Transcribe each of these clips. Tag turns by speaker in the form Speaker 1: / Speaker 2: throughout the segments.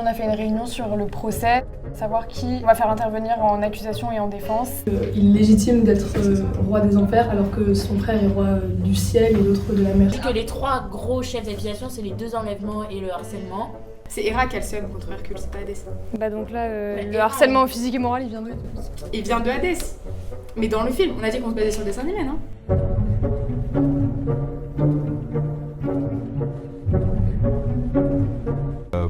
Speaker 1: Aujourd'hui, on a fait une réunion sur le procès, savoir qui va faire intervenir en accusation et en défense.
Speaker 2: Il est légitime d'être roi des enfers alors que son frère est roi du ciel et l'autre de la mer.
Speaker 3: Que les trois gros chefs d'accusation, c'est les 2 enlèvements et le harcèlement.
Speaker 4: C'est Héra qui a le seum contre Hercule, c'est pas Hadès.
Speaker 1: Bah donc là, le harcèlement physique et moral, il vient d'où?
Speaker 4: Il vient de Hadès. Mais dans le film, on a dit qu'on se basait sur le dessin animé, non?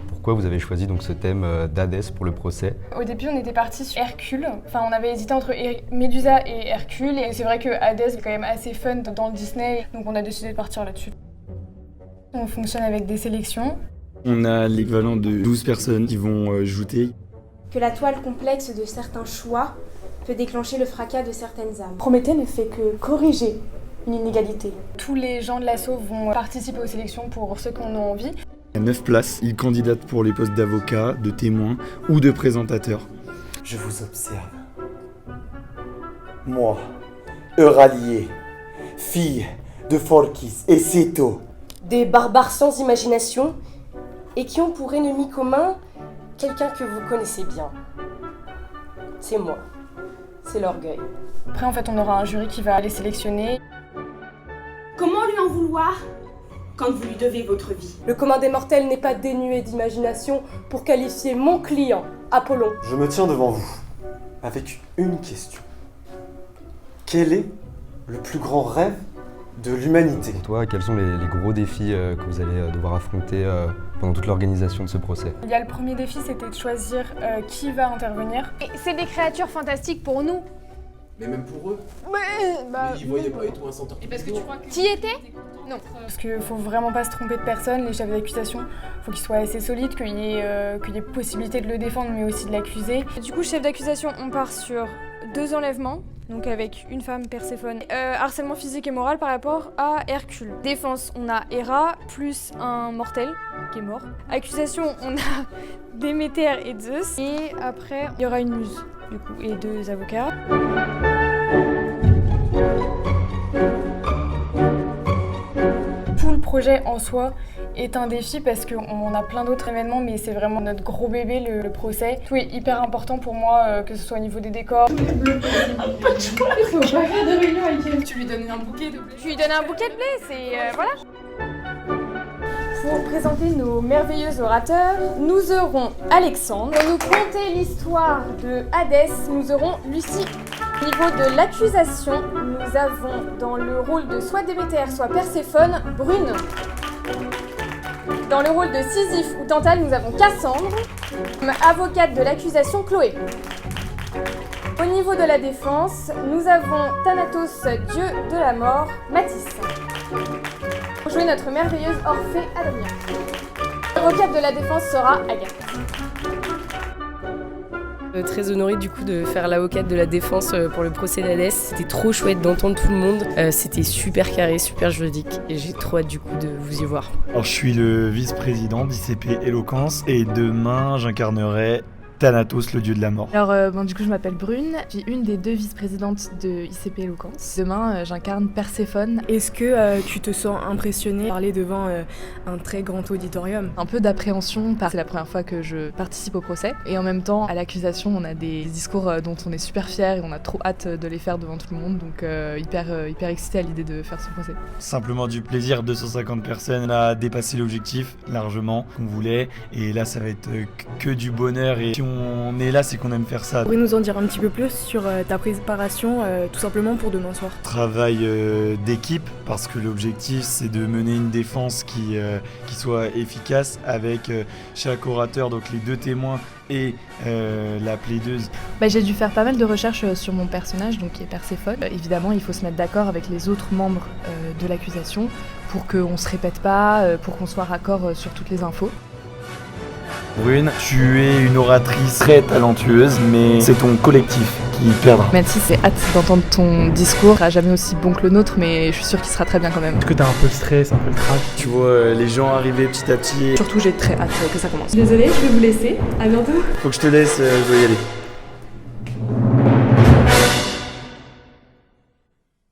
Speaker 5: Pourquoi vous avez choisi donc ce thème d'Hadès pour le procès?
Speaker 1: Au début, on était parti sur Hercule. Enfin, on avait hésité entre Médusa et Hercule. Et c'est vrai que Hadès est quand même assez fun dans le Disney. Donc on a décidé de partir là-dessus. On fonctionne avec des sélections.
Speaker 6: On a l'équivalent de 12 personnes qui vont jouter.
Speaker 7: Que la toile complexe de certains choix peut déclencher le fracas de certaines âmes.
Speaker 8: Prométhée ne fait que corriger une inégalité.
Speaker 1: Tous les gens de l'assaut vont participer aux sélections pour ceux qui en ont envie.
Speaker 6: À 9 places, ils candidatent pour les postes d'avocat, de témoin ou de présentateur.
Speaker 9: Je vous observe. Moi, Euralier, fille de Phorkys et Ceto.
Speaker 8: Des barbares sans imagination et qui ont pour ennemi commun quelqu'un que vous connaissez bien. C'est moi. C'est l'orgueil.
Speaker 1: Après, en fait, on aura un jury qui va les sélectionner.
Speaker 7: Comment lui en vouloir quand vous lui devez votre vie?
Speaker 8: Le commun des mortels n'est pas dénué d'imagination pour qualifier mon client, Apollon.
Speaker 9: Je me tiens devant vous avec une question. Quel est le plus grand rêve de l'humanité?
Speaker 5: Pour toi, quels sont les gros défis que vous allez devoir affronter pendant toute l'organisation de ce procès?
Speaker 1: Il y a le premier défi, c'était de choisir qui va intervenir.
Speaker 10: Et c'est des créatures fantastiques pour nous.
Speaker 11: Mais même pour eux.
Speaker 10: Mais
Speaker 11: ils voyaient pas du tout un centaure.
Speaker 4: Et parce que tu crois que...
Speaker 10: T'y étais? Non.
Speaker 1: Parce qu'il faut vraiment pas se tromper de personne, les chefs d'accusation, faut qu'ils soient assez solides, qu'il y ait possibilité de le défendre mais aussi de l'accuser. Du coup, chef d'accusation, on part sur 2 enlèvements, donc avec une femme, Perséphone. Harcèlement physique et moral par rapport à Hercule. Défense, on a Héra plus un mortel qui est mort. Accusation, on a Déméter et Zeus. Et après, il y aura une muse, du coup, et 2 avocats. Tout le projet en soi est un défi parce qu'on a plein d'autres événements, mais c'est vraiment notre gros bébé, le procès. Tout est hyper important pour moi, que ce soit au niveau des décors.
Speaker 4: Tu lui donnes un bouquet de blé.
Speaker 10: Je lui donne un bouquet de blé, c'est... voilà.
Speaker 1: Pour présenter nos merveilleux orateurs, nous aurons Alexandre. Pour nous conter l'histoire de Hadès, nous aurons Lucie. Au niveau de l'accusation, nous avons dans le rôle de soit Déméter, soit Perséphone, Brune. Dans le rôle de Sisyphe ou Tantale, nous avons Cassandre. Comme avocate de l'accusation, Chloé. Au niveau de la défense, nous avons Thanatos, dieu de la mort, Mathis. Pour jouer notre merveilleuse Orphée, Adrien. L'avocate de la défense sera Agathe.
Speaker 12: Très honorée du coup de faire l'avocate de la défense pour le procès d'Hadès. C'était trop chouette d'entendre tout le monde. C'était super carré, super juridique et j'ai trop hâte du coup de vous y voir.
Speaker 6: Alors je suis le vice-président d'ICP Éloquence et demain j'incarnerai Thanatos, le dieu de la mort.
Speaker 2: Alors du coup je m'appelle Brune, je suis une des 2 vice-présidentes de ICP Éloquence. Demain j'incarne Perséphone.
Speaker 13: Est-ce que tu te sens impressionnée de parler devant un très grand auditorium?
Speaker 2: Un peu d'appréhension parce que c'est la première fois que je participe au procès et en même temps à l'accusation on a des discours dont on est super fiers et on a trop hâte de les faire devant tout le monde, donc hyper excité à l'idée de faire ce procès.
Speaker 6: Simplement du plaisir, 250 personnes à dépasser l'objectif largement qu'on voulait et là ça va être que du bonheur et si on est là c'est qu'on aime faire ça.
Speaker 13: Pourrais nous en dire un petit peu plus sur ta préparation tout simplement pour demain soir?
Speaker 6: Travail d'équipe parce que l'objectif c'est de mener une défense qui soit efficace avec chaque orateur, donc les 2 témoins et la plaideuse.
Speaker 2: J'ai dû faire pas mal de recherches sur mon personnage, donc qui est Perséphone. Évidemment, il faut se mettre d'accord avec les autres membres de l'accusation pour qu'on se répète pas, pour qu'on soit raccord sur toutes les infos.
Speaker 6: Brune, tu es une oratrice très talentueuse, mais c'est ton collectif qui perdra.
Speaker 2: Mathis, j'ai hâte d'entendre ton discours. Il sera jamais aussi bon que le nôtre, mais je suis sûre qu'il sera très bien quand même.
Speaker 6: Est-ce que t'as un peu de stress, un peu le trac? Tu vois les gens arriver petit à petit.
Speaker 13: Surtout, j'ai très hâte que ça commence.
Speaker 2: Désolée, je vais vous laisser. À bientôt.
Speaker 6: Faut que je te laisse, je dois y aller.